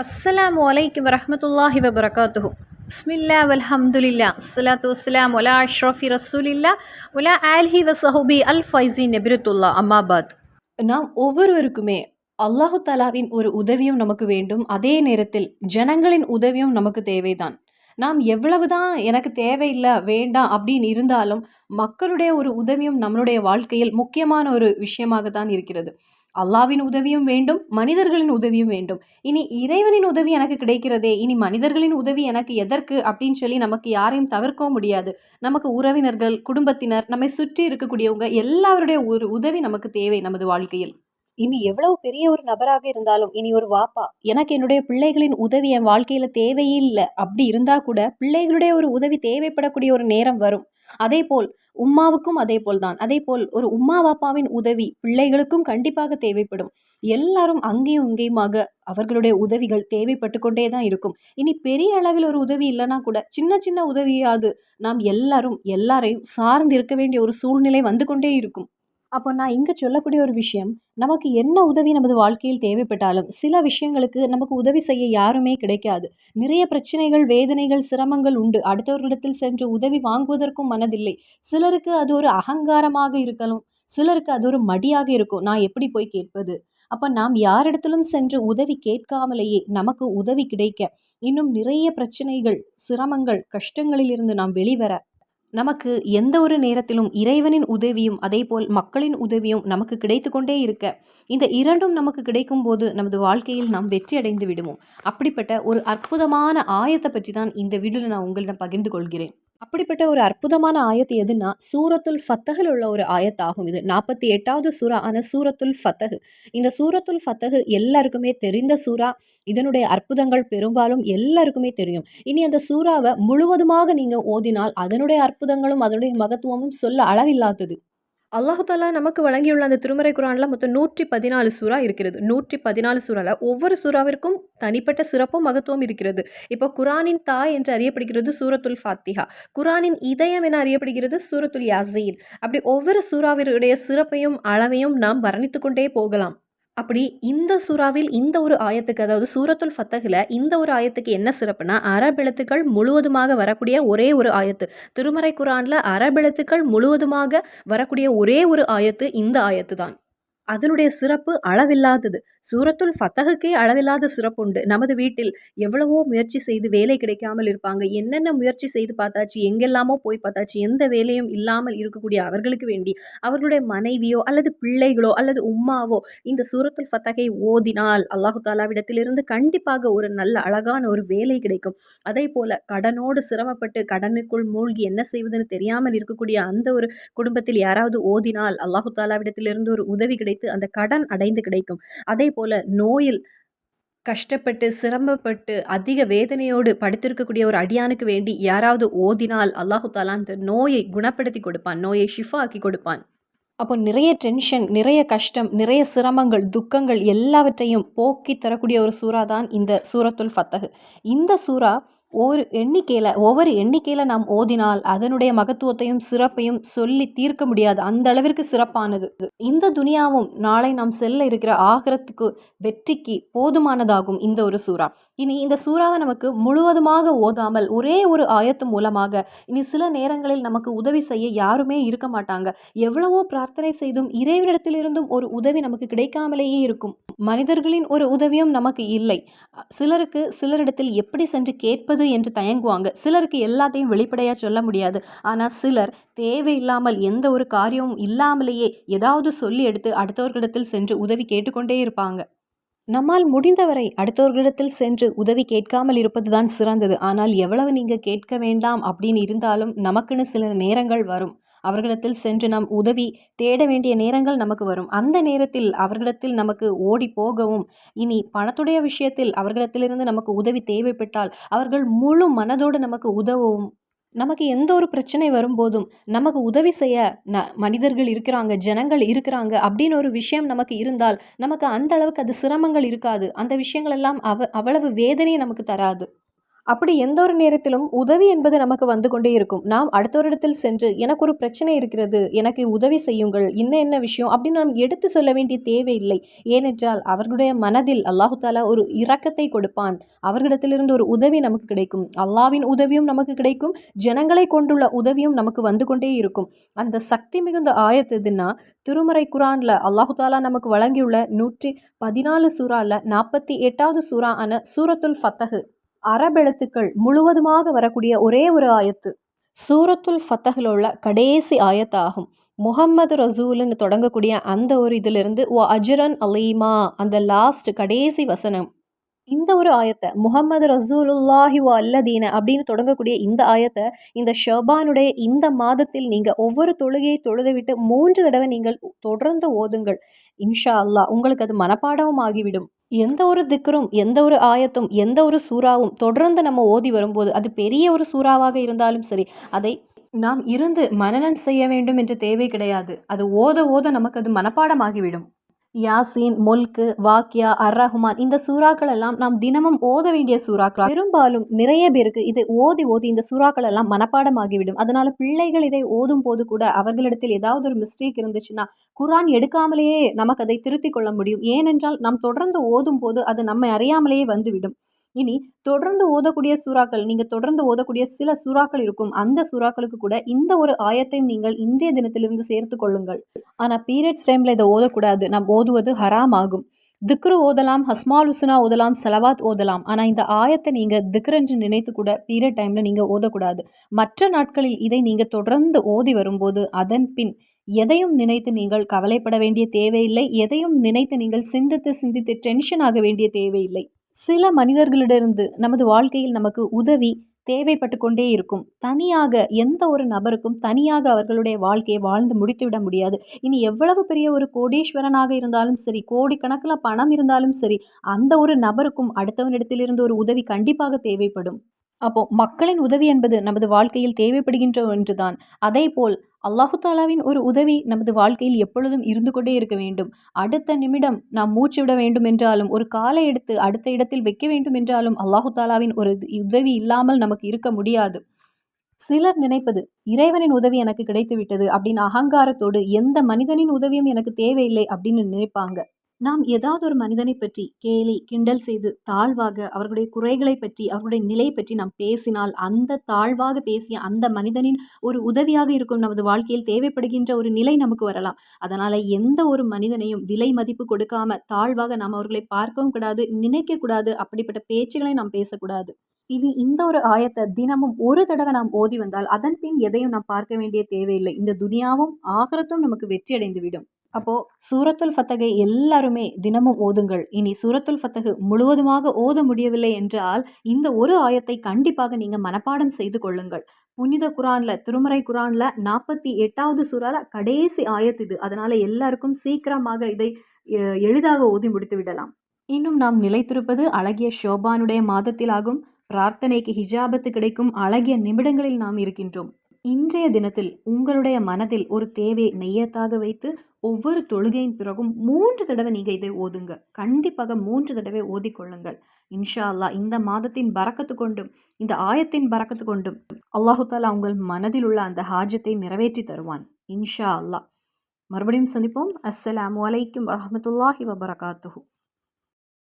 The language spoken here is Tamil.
அஸ்ஸலாமு அலைக்கும் வரஹ்மத்துல்லாஹி வபரகாத்துஹு. பிஸ்மில்லா வல்ஹம்துலில்லா அஸ்ஸலாத்து வஸ்ஸலாம் அலா அஷ்ரஃபி ரசூலில்லா வலா ஆலிஹி வஸஹபி அல் ஃபைஸின் நபிரத்துல்லா அம்மாபாத். நாம் ஒவ்வொருவருக்குமே அல்லாஹு தாலாவின் ஒரு உதவியும் நமக்கு வேண்டும். அதே நேரத்தில் ஜனங்களின் உதவியும் நமக்கு தேவைதான். நாம் எவ்வளவுதான் எனக்கு தேவையில்ல, வேண்டாம் அப்படின்னு இருந்தாலும் மக்களுடைய ஒரு உதவியும் நம்மளுடைய வாழ்க்கையில் முக்கியமான ஒரு விஷயமாக தான் இருக்கிறது. அல்லாவின் உதவியும் வேண்டும், மனிதர்களின் உதவியும் வேண்டும். இனி இறைவனின் உதவி எனக்கு கிடைக்கிறதே, இனி மனிதர்களின் உதவி எனக்கு எதற்கு அப்படின்னு சொல்லி நமக்கு யாரையும் தவிர்க்கவும் முடியாது. நமக்கு உறவினர்கள், குடும்பத்தினர், நம்மை சுற்றி இருக்கக்கூடியவங்க எல்லாருடைய ஒரு உதவி நமக்கு தேவை நமது வாழ்க்கையில். இனி எவ்வளவு பெரிய ஒரு நபராக இருந்தாலும், இனி ஒரு வாப்பா, எனக்கு என்னுடைய பிள்ளைகளின் உதவி என் வாழ்க்கையில தேவையில்ல அப்படி இருந்தா கூட, பிள்ளைகளுடைய ஒரு உதவி தேவைப்படக்கூடிய ஒரு நேரம் வரும். அதேபோல் உம்மாவுக்கும் அதேபோல் தான். அதேபோல் ஒரு உம்மா, வாப்பாவின் உதவி பிள்ளைகளுக்கும் கண்டிப்பாக தேவைப்படும். எல்லாரும் அங்கேயும் இங்கேயுமாக அவர்களுடைய உதவிகள் தேவைப்பட்டு கொண்டே தான் இருக்கும். இனி பெரிய அளவில் ஒரு உதவி இல்லன்னா கூட, சின்ன சின்ன உதவியாவது நாம் எல்லாரும் எல்லாரையும் சார்ந்து இருக்க வேண்டிய ஒரு சூழ்நிலை வந்து கொண்டே இருக்கும். அப்போ நான் இங்க சொல்லக்கூடிய ஒரு விஷயம், நமக்கு என்ன உதவி நமது வாழ்க்கையில் தேவைப்பட்டாலும், சில விஷயங்களுக்கு நமக்கு உதவி செய்ய யாருமே கிடைக்காது. நிறைய பிரச்சனைகள், வேதனைகள், சிரமங்கள் உண்டு. அடுத்தவர்களிடத்தில் சென்று உதவி வாங்குவதற்கும் மனதில்லை. சிலருக்கு அது ஒரு அகங்காரமாக இருக்கலாம். சிலருக்கு அது ஒரு மடியாக இருக்கும். நான் எப்படி போய் கேட்பது? அப்ப நாம் யாரிடத்திலும் சென்று உதவி கேட்காமலேயே நமக்கு உதவி கிடைக்க, இன்னும் நிறைய பிரச்சனைகள், சிரமங்கள், கஷ்டங்களிலிருந்து நாம் வெளிவர நமக்கு எந்த ஒரு நேரத்திலும் இறைவனின் உதவியும் அதேபோல் மக்களின் உதவியும் நமக்கு கிடைத்து கொண்டே இருக்க, இந்த இரண்டும் நமக்கு கிடைக்கும்போது நமது வாழ்க்கையில் நாம் வெற்றி அடைந்து விடுவோம். அப்படிப்பட்ட ஒரு அற்புதமான ஆயத்தை பற்றி தான் இந்த வீடியோவில் நான் உங்களிடம் பகிர்ந்து கொள்கிறேன். அப்படிப்பட்ட ஒரு அற்புதமான ஆயத்து எதுன்னா, சூரத்துல் ஃபத்தஹில் உள்ள ஒரு ஆயத்தாகும் இது. 48வது சூரா ஆன சூரத்துல் ஃபத்தஹ். இந்த சூரத்துல் ஃபத்தஹ் எல்லாருக்குமே தெரிந்த சூரா. இதனுடைய அற்புதங்கள் பெரும்பாலும் எல்லாருக்குமே தெரியும். இனி அந்த சூறாவ முழுவதுமாக நீங்க ஓதினால், அதனுடைய அற்புதங்களும், அதனுடைய மகத்துவமும் சொல்ல அளவில்லாதது. அல்லாஹு தாலா நமக்கு வழங்கியுள்ள அந்த திருமறை குர்ஆன்ல மொத்தம் 114 சூறா இருக்கிறது. 114 சூறால ஒவ்வொரு சூறாவிற்கும் தனிப்பட்ட சிறப்பும், மகத்துவம் இருக்கிறது. இப்போ குர்ஆனின் தாய் என்று அறியப்படுகிறது சூரத்துல் ஃபாத்திஹா. குர்ஆனின் இதயம் என அறியப்படுகிறது சூரத்துல் யாசீன். அப்படி ஒவ்வொரு சூறாவினுடைய சிறப்பையும், அளவையும் நாம் வர்ணித்துக் கொண்டே போகலாம். அப்படி இந்த சூறாவில் இந்த ஒரு ஆயத்துக்கு, அதாவது சூரத்துல் ஃபத்தஹ்ல இந்த ஒரு ஆயத்துக்கு என்ன சிறப்புனா, அரபெழுத்துக்கள் முழுவதுமாக வரக்கூடிய ஒரே ஒரு ஆயத்து. திருமறை குர்ஆன்ல அரபெழுத்துக்கள் முழுவதுமாக வரக்கூடிய ஒரே ஒரு ஆயத்து இந்த ஆயத்து தான். அதனுடைய சிறப்பு அளவில்லாதது. சூரத்துல் ஃபத்தஹுக்கே அளவில்லாத சிறப்புண்டு. நமது வீட்டில் எவ்வளவோ முயற்சி செய்து வேலை கிடைக்காமல் இருப்பாங்க. என்னென்ன முயற்சி செய்து பார்த்தாச்சு, எங்கெல்லாமோ போய் பார்த்தாச்சு. எந்த வேலையும் இல்லாமல் இருக்கக்கூடிய அவர்களுக்கு வேண்டி, அவர்களுடைய மனைவியோ அல்லது பிள்ளைகளோ அல்லது உம்மாவோ இந்த சூரத்துல் ஃபத்தஹை ஓதினால், அல்லாஹு தாலாவிடத்திலிருந்து கண்டிப்பாக ஒரு நல்ல அழகான ஒரு வேலை கிடைக்கும். அதேபோல கடனோடு சிரமப்பட்டு, கடனுக்குள் மூழ்கி என்ன செய்வதுன்னு தெரியாமல் இருக்கக்கூடிய அந்த ஒரு குடும்பத்தில் யாராவது ஓதினால், அல்லாஹு தாலாவிடத்திலிருந்து ஒரு உதவி கிடைத்து அந்த கடன் அடைந்து கிடைக்கும். அதேபோல நோயில் கஷ்டப்பட்டு, சிரமப்பட்டு, அதிக வேதனையோடு படுத்திருக்கக்கூடிய ஒரு அடியானுக்கு வேண்டி யாராவது ஓதினால், அல்லாஹு தாலா அந்த நோயை குணப்படுத்தி கொடுப்பான். நோயை ஷிஃபா ஆக்கி கொடுப்பான். அப்போ நிறைய டென்ஷன், நிறைய கஷ்டம், நிறைய சிரமங்கள், துக்கங்கள் எல்லாவற்றையும் போக்கி தரக்கூடிய ஒரு சூறா தான் இந்த சூரத்துல் ஃபத்தஹ். இந்த சூறா ஒவ்வொரு எண்ணிக்கையில நாம் ஓதினால் அதனுடைய மகத்துவத்தையும், சிறப்பையும் சொல்லி தீர்க்க முடியாது. அந்த அளவிற்கு சிறப்பானது. இந்த துனியாவும் நாளை நாம் செல்ல இருக்கிற ஆகிரத்துக்கு, வெற்றிக்கு போதுமானதாகும் இந்த ஒரு சூறா. இனி இந்த சூறாவை நமக்கு முழுவதுமாக ஓதாமல் ஒரே ஒரு ஆயத்து மூலமாக, இனி சில நேரங்களில் நமக்கு உதவி செய்ய யாருமே இருக்க மாட்டாங்க. எவ்வளவோ பிரார்த்தனை செய்தும் இறைவனிடத்திலிருந்தும் ஒரு உதவி நமக்கு கிடைக்காமலேயே இருக்கும். மனிதர்களின் ஒரு உதவியும் நமக்கு இல்லை. சிலருக்கு சிலரிடத்தில் எப்படி சென்று கேட்பது என்று தயங்குவாங்க. சிலருக்கு எல்லாத்தையும் வெளிப்படையா சொல்ல முடியாது. ஆனா சிலர் தேவையில்லாமல், எந்த ஒரு காரியமும் இல்லாமலேயே ஏதாவது சொல்லி எடுத்து அடுத்தவர்களிடத்தில் சென்று உதவி கேட்டுக்கொண்டே இருப்பாங்க. நம்மால் முடிந்தவரை அடுத்தவர்களிடத்தில் சென்று உதவி கேட்காமல் இருப்பதுதான் சிறந்தது. ஆனால் எவ்வளவு நீங்க கேட்க வேண்டாம் அப்படின்னு இருந்தாலும், நமக்குன்னு சில நேரங்கள் வரும். அவர்களிடத்தில் சென்று நாம் உதவி தேட வேண்டிய நேரங்கள் நமக்கு வரும். அந்த நேரத்தில் அவர்களிடத்தில் நமக்கு ஓடி போகவும், இனி பணத்துடைய விஷயத்தில் அவர்களிடத்திலிருந்து நமக்கு உதவி தேவைப்பட்டால் அவர்கள் முழு மனதோடு நமக்கு உதவவும், நமக்கு எந்த ஒரு பிரச்சனை வரும்போதும் நமக்கு உதவி செய்ய மனிதர்கள் இருக்கிறாங்க, ஜனங்கள் இருக்கிறாங்க அப்படின்னு ஒரு விஷயம் நமக்கு இருந்தால், நமக்கு அந்த அளவுக்கு அது சிரமங்கள் இருக்காது. அந்த விஷயங்கள் எல்லாம் அவ்வளவு வேதனையை நமக்கு தராது. அப்படி எந்த ஒரு நேரத்திலும் உதவி என்பது நமக்கு வந்து கொண்டே இருக்கும். நாம் அடுத்தவரிடத்தில் சென்று, "எனக்கு ஒரு பிரச்சனை இருக்கிறது. எனக்கு உதவி செய்யுங்கள். இன்ன என்ன விஷயம்?" அப்படின்னு நாம் எடுத்து சொல்ல வேண்டிய தேவையில்லை. ஏனென்றால் அவர்களுடைய மனதில் அல்லாஹு தஆலா ஒரு இரக்கத்தை கொடுப்பான். அவர்களிடத்திலிருந்து ஒரு உதவி நமக்கு கிடைக்கும். அல்லாஹ்வின் உதவியும் நமக்கு கிடைக்கும். ஜனங்களை கொண்டுள்ள உதவியும் நமக்கு வந்து கொண்டே இருக்கும். அந்த சக்தி மிகுந்த ஆயத் எதுன்னா, திருமறை குர்ஆன்ல அல்லாஹு தஆலா நமக்கு வழங்கியுள்ள 114 சூரால 48வது சூரா ஆன சூரத்துல் ஃபத்ஹ் அரபெழுத்துக்கள் முழுவதுமாக வரக்கூடிய ஒரே ஒரு ஆயத்து. சூரத்துல் ஃபத்ஹ்ல உள்ள கடைசி ஆயத்து ஆகும். முஹம்மது ரசூல்ன்னு தொடங்கக்கூடிய அந்த ஒரு இதிலிருந்து அஜ்ரன் அலீமா அந்த லாஸ்ட் கடைசி வசனம். இந்த ஒரு ஆயத்த முஹம்மது ரசூலுல்லாஹி அல்லதீன அப்படின்னு தொடங்கக்கூடிய இந்த ஆயத்த இந்த ஷபானுடைய இந்த மாதத்தில் நீங்க ஒவ்வொரு தொழுகையை தொழுதுவிட்டு 3 தடவை நீங்கள் தொடர்ந்து ஓதுங்கள். இன்ஷா அல்லாஹ் உங்களுக்கு அது மனப்பாடமும் ஆகிவிடும். எந்த ஒரு திக்ரும், எந்த ஒரு ஆயத்தும், எந்த ஒரு சூறாவும் தொடர்ந்து நம்ம ஓதி வரும்போது, அது பெரிய ஒரு சூறாவாக இருந்தாலும் சரி, அதை நாம் இருந்து மனனம் செய்ய வேண்டும் என்ற தேவை கிடையாது. அது ஓத ஓத நமக்கு அது மனப்பாடமாகிவிடும். யாசீன், முல்க், வாக்கியா, அர்-ரஹ்மான் இந்த சூறாக்கள் எல்லாம் நாம் தினமும் ஓத வேண்டிய சூறாக்கள். பெரும்பாலும் நிறைய பேருக்கு இதை ஓதி ஓதி இந்த சூறாக்கள் எல்லாம் மனப்பாடமாகிவிடும். அதனால பிள்ளைகள் இதை ஓதும் போது கூட அவர்களிடத்தில் ஏதாவது ஒரு மிஸ்டேக் இருந்துச்சுன்னா, குர்ஆன் எடுக்காமலேயே நமக்கு அதை திருத்திக் கொள்ள முடியும். ஏனென்றால் நாம் தொடர்ந்து ஓதும் போது அது நம்மை அறியாமலேயே வந்துவிடும். இனி தொடர்ந்து ஓதக்கூடிய சூறாக்கள், நீங்க தொடர்ந்து ஓதக்கூடிய சில சூறாக்கள் இருக்கும். அந்த சூறாக்களுக்கு கூட இந்த ஒரு ஆயத்தையும் நீங்கள் இன்றைய தினத்திலிருந்து சேர்த்துக் கொள்ளுங்கள். ஆனா பீரியட்ஸ் டைம்ல இத ஓதக்கூடாது. நாம் ஓதுவது ஹராம் ஆகும். திக்ரு ஓதலாம், அஸ்மால் ஹுஸ்னா ஓதலாம், ஸலவாத் ஓதலாம். ஆனா இந்த ஆயத்த நீங்க திக்ர் என்று நினைத்து கூட பீரியட் டைம்ல நீங்க ஓதக்கூடாது. மற்ற நாட்களில் இதை நீங்க தொடர்ந்து ஓதி வரும்போது, அதன் பின் எதையும் நினைத்து நீங்கள் கவலைப்பட வேண்டிய தேவையில்லை. எதையும் நினைத்து நீங்கள் சிந்தித்து சிந்தித்து டென்ஷன் ஆக வேண்டிய தேவையில்லை. சில மனிதர்களிடமிருந்து நமது வாழ்க்கையில் நமக்கு உதவி தேவைப்பட்டு கொண்டே இருக்கும். தனியாக எந்த ஒரு நபருக்கும் தனியாக அவர்களுடைய வாழ்க்கையை வாழ்ந்து முடித்துவிட முடியாது. இனி எவ்வளவு பெரிய ஒரு கோடீஸ்வரனாக இருந்தாலும் சரி, கோடிக்கணக்கில பணம் இருந்தாலும் சரி, அந்த ஒரு நபருக்கும் அடுத்தவனிடத்திலிருந்து ஒரு உதவி கண்டிப்பாக தேவைப்படும். அப்போ மக்களின் உதவி என்பது நமது வாழ்க்கையில் தேவைப்படுகின்ற ஒன்றுதான். அதேபோல் அல்லாஹு தாலாவின் ஒரு உதவி நமது வாழ்க்கையில் எப்பொழுதும் இருந்து கொண்டே இருக்க வேண்டும். அடுத்த நிமிடம் நாம் மூச்சு விட வேண்டும் என்றாலும், ஒரு காலை எடுத்து அடுத்த இடத்தில் வைக்க வேண்டும் என்றாலும் அல்லாஹு தாலாவின் ஒரு உதவி இல்லாமல் நமக்கு இருக்க முடியாது. சிலர் நினைப்பது, இறைவனின் உதவி எனக்கு கிடைத்து விட்டது அப்படின்னு அகங்காரத்தோடு எந்த மனிதனின் உதவியும் எனக்கு தேவையில்லை அப்படின்னு நினைப்பாங்க. நாம் ஏதாவது ஒரு மனிதனை பற்றி கேலி, கிண்டல் செய்து தாழ்வாக அவர்களுடைய குறைகளை பற்றி, அவர்களுடைய நிலை பற்றி நாம் பேசினால், அந்த தாழ்வாக பேசிய அந்த மனிதனின் ஒரு உதவியாக இருக்கும் நமது வாழ்க்கையில் தேவைப்படுகின்ற ஒரு நிலை நமக்கு வரலாம். அதனால எந்த ஒரு மனிதனையும் விலை மதிப்பு கொடுக்காம தாழ்வாக நாம் அவர்களை பார்க்கவும் கூடாது, நினைக்கக்கூடாது. அப்படிப்பட்ட பேச்சுகளை நாம் பேசக்கூடாது. இனி இந்த ஒரு ஆயத்த தினமும் ஒரு தடவை நாம் ஓதி வந்தால், அதன் பின் எதையும் நாம் பார்க்க வேண்டிய தேவையில்லை. இந்த துனியாவும் ஆகிரத்தும் நமக்கு வெற்றி அடைந்து விடும். அப்போ சூரத்துல் ஃபத்ஹை எல்லாருமே தினமும் ஓதுங்கள். இனி சூரத்துல் ஃபத்ஹ் முழுவதுமாக ஓத முடியவில்லை என்றால், இந்த ஒரு ஆயத்தை கண்டிப்பாக நீங்க மனப்பாடம் செய்து கொள்ளுங்கள். புனித குர்ஆன்ல, திருமறை குர்ஆன்ல 48வது சூறால கடைசி ஆயத் இது. அதனால எல்லாருக்கும் சீக்கிரமாக இதை எளிதாக ஓதி முடித்து விடலாம். இன்னும் நாம் நிலைத்திருப்பது அழகிய ஷோபானுடைய மாதத்தில் ஆகும். பிரார்த்தனைக்கு ஹிஜாபத்து கிடைக்கும் அழகிய நிமிடங்களில் நாம் இருக்கின்றோம். இன்றைய தினத்தில் உங்களுடைய மனதில் ஒரு தேவை நெய்யத்தாக வைத்து ஒவ்வொரு தொழுகையின் பிறகும் 3 தடவை நீங்க இதை ஓதுங்க. கண்டிப்பாக 3 தடவை ஓதிக்கொள்ளுங்கள். இன்ஷா அல்லாஹ் இந்த மாதத்தின் பரக்கத்து கொண்டும் இந்த ஆயத்தின் பரக்கத்து கொண்டும் அல்லாஹு தாலா உங்கள் மனதில் உள்ள அந்த ஹாஜத்தை நிறைவேற்றி தருவான். இன்ஷா அல்லாஹ். மறுபடியும் சந்திப்போம். அஸ்ஸலாமு அலைக்கும் வரஹ்மத்துல்லாஹி வபரகாத்துஹு.